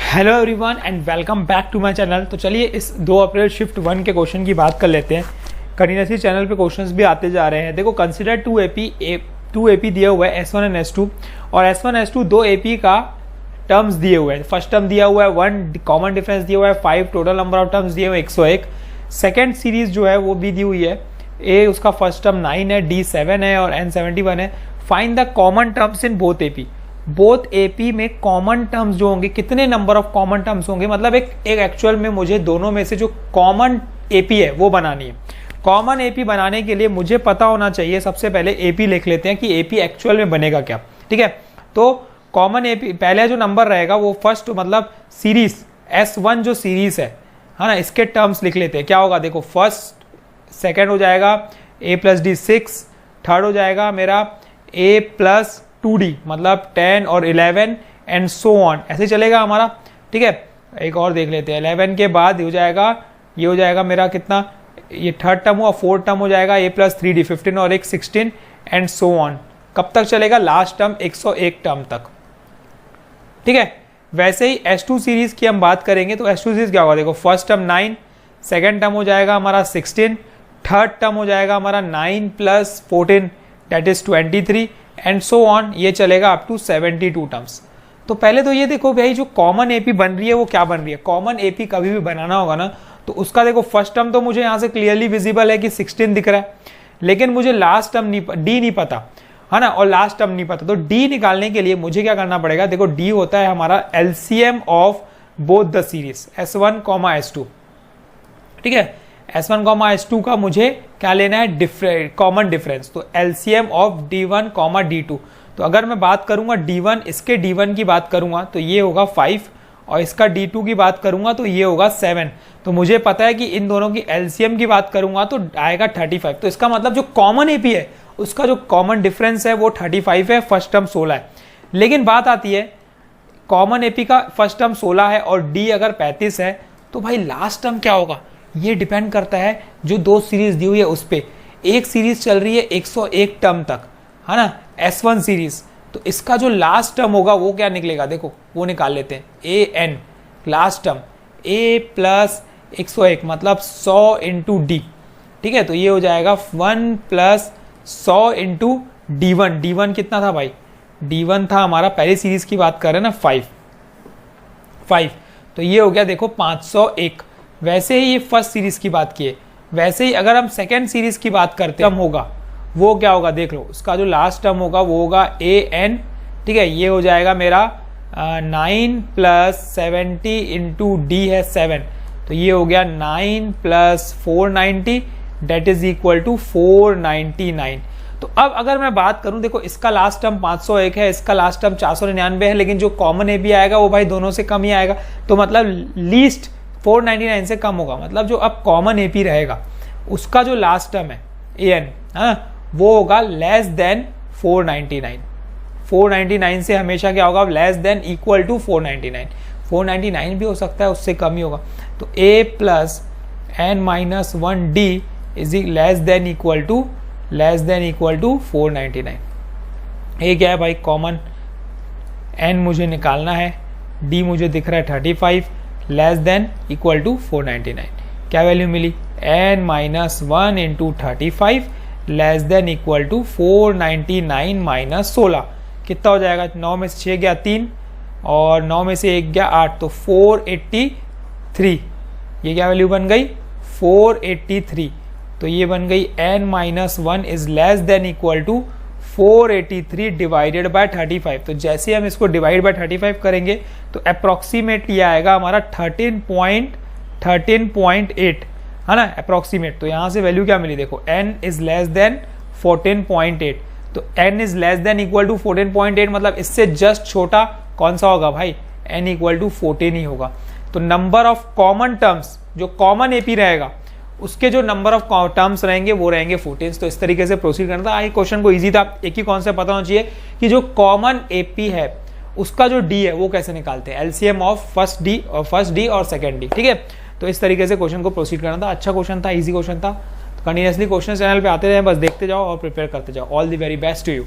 Hello everyone and welcome back to my channel. तो चलिए इस 2 अप्रैल शिफ्ट 1 के क्वेश्चन की बात कर लेते हैं। कंटिन्यूसली चैनल पे क्वेश्चंस भी आते जा रहे हैं। देखो कंसीडर 2 AP दिया हुआ है S1 एंड S2 और S1 S2 2 AP का टर्म्स दिए हुए हैं। फर्स्ट टर्म दिया हुआ है 1, कॉमन डिफरेंस दिया हुआ है 5, टोटल नंबर ऑफ टर्म्स दिए हुए 101। सेकेंड सीरीज जो है वो भी दी हुई है। A उसका फर्स्ट टर्म 9 है, D 7 है और N 71 है। Find the common terms in both AP। Both AP में कॉमन टर्म्स जो होंगे, कितने नंबर ऑफ कॉमन टर्म्स होंगे, मतलब एक एक्चुअल में मुझे दोनों में से जो कॉमन AP है वो बनानी है। कॉमन AP बनाने के लिए मुझे पता होना चाहिए, सबसे पहले AP लिख लेते हैं कि AP एक्चुअल में बनेगा क्या। ठीक है, तो कॉमन AP पहले जो नंबर रहेगा वो फर्स्ट मतलब सीरीज S1 जो सीरीज है ना, इसके टर्म्स लिख लेते हैं। क्या होगा देखो, फर्स्ट सेकेंड हो जाएगा A + D 6, थर्ड हो जाएगा मेरा A + 2D मतलब 10 और 11 एंड सो ऑन, ऐसे चलेगा हमारा। ठीक है, एक और देख लेते हैं। 11 के बाद हो जाएगा, ये हो जाएगा मेरा कितना, ये थर्ड टर्म हुआ, फोर्थ टर्म हो जाएगा A + 3D 15 और एक 16 एंड सो ऑन। कब तक चलेगा, लास्ट टर्म 101 टर्म तक। ठीक है, वैसे ही S2 सीरीज की हम बात करेंगे तो S2 सीरीज क्या होगा देखो, फर्स्ट टर्म 9, सेकेंड टर्म हो जाएगा हमारा 16, थर्ड टर्म हो जाएगा हमारा 9 + 14 that is 23 and so on. ये चलेगा अप टू 72 टर्म्स। तो पहले तो ये देखो भाई, जो कॉमन AP बन रही है वो क्या बन रही है। कॉमन AP कभी भी बनाना होगा ना तो उसका देखो फर्स्ट टर्म तो मुझे यहाँ से क्लियरली विजिबल है कि 16 दिख रहा है, लेकिन मुझे लास्ट टर्म D नहीं पता है ना, और लास्ट टर्म नहीं पता। तो D निकालने के लिए मुझे क्या करना पड़ेगा, देखो D होता है हमारा LCM of both the series S1, S2। ठीक है, S1, S2 का मुझे क्या लेना है, कॉमन डिफरेंस। तो LCM ऑफ D1, D2। तो अगर मैं बात करूंगा D1, इसके D1 की बात करूंगा तो ये होगा 5 और इसका D2 की बात करूंगा तो ये होगा 7। तो मुझे पता है कि इन दोनों की LCM की बात करूंगा तो आएगा 35। तो इसका मतलब जो कॉमन AP है उसका जो कॉमन डिफरेंस है वो 35 है, फर्स्ट टर्म 16 है। लेकिन बात आती है कॉमन AP का फर्स्ट टर्म 16 है और D अगर 35 है तो भाई लास्ट टर्म क्या होगा, ये डिपेंड करता है जो 2 सीरीज दी हुई है उस पे। एक सीरीज चल रही है 101 टर्म तक है ना, S1 सीरीज। तो इसका जो लास्ट टर्म होगा वो क्या निकलेगा, देखो वो निकाल लेते हैं। AN लास्ट टर्म A + 101 मतलब 100 × D। ठीक है, तो ये हो जाएगा 1 + 100 × D1। D1 कितना था भाई, D1 था हमारा, पहली सीरीज की बात कर रहे हैं ना, 5। तो ये हो गया देखो 501। वैसे ही ये फर्स्ट सीरीज की बात की है, वैसे ही अगर हम सेकेंड सीरीज की बात करते हैं होगा वो क्या होगा देख लो, उसका जो लास्ट टर्म होगा वो होगा AN। ठीक है, ये हो जाएगा मेरा 9 + 70 × D है 7। तो ये हो गया 9 + 490 दैट इज इक्वल टू 499। तो अब अगर मैं बात करूं, देखो इसका लास्ट टर्म 501 है, इसका लास्ट टर्म 499 है, लेकिन जो कॉमन AP आएगा वो भाई दोनों से कम ही आएगा। तो मतलब लीस्ट 499 से कम होगा, मतलब जो अब कॉमन AP रहेगा उसका जो लास्ट टर्म है AN वो होगा लेस देन 499। 499 से हमेशा क्या होगा, लेस देन इक्वल टू 499। 499 भी हो सकता है, उससे कम ही होगा। तो A + N - 1D is less than equal to 499। ये क्या है भाई, कॉमन N मुझे निकालना है, D मुझे दिख रहा है 35 लेस देन इक्वल टू 499। क्या वैल्यू मिली, N - 1 × 35 less than equal to 499 - 16। कितना हो जाएगा, 9 में से 6 गया 3 और 9 में से 1 गया 8, तो 483। ये क्या वैल्यू बन गई, 483। तो ये बन गई N - 1 is less than equal to 483 divided by 35। तो जैसे हम इसको डिवाइड बाय 35 करेंगे तो अप्रोक्सीमेट ये आएगा हमारा 13.8 है ना, अप्रोक्सीमेट। तो यहाँ से वैल्यू क्या मिली देखो, N इज लेस देन 14.8। तो N is less than equal to 14.8 मतलब इससे जस्ट छोटा कौन सा होगा भाई, N इक्वल टू 14 ही होगा। तो नंबर ऑफ कॉमन टर्म्स, जो कॉमन AP रहेगा उसके जो नंबर ऑफ टर्म्स रहेंगे वो रहेंगे 14। तो इस तरीके से प्रोसीड करना था। आई क्वेश्चन को इजी था, एक ही कॉन्सेप्ट पता होना चाहिए कि जो कॉमन AP है उसका जो D है वो कैसे निकालते हैं, LCM ऑफ फर्स्ट D और सेकेंड D। ठीक है, तो इस तरीके से क्वेश्चन को प्रोसीड करना था। अच्छा क्वेश्चन था, इजी क्वेश्चन था। कंटिन्यूसली क्वेश्चन चैनल पे आते रहे, बस देखते जाओ और प्रिपेयर करते जाओ। All the very best to you.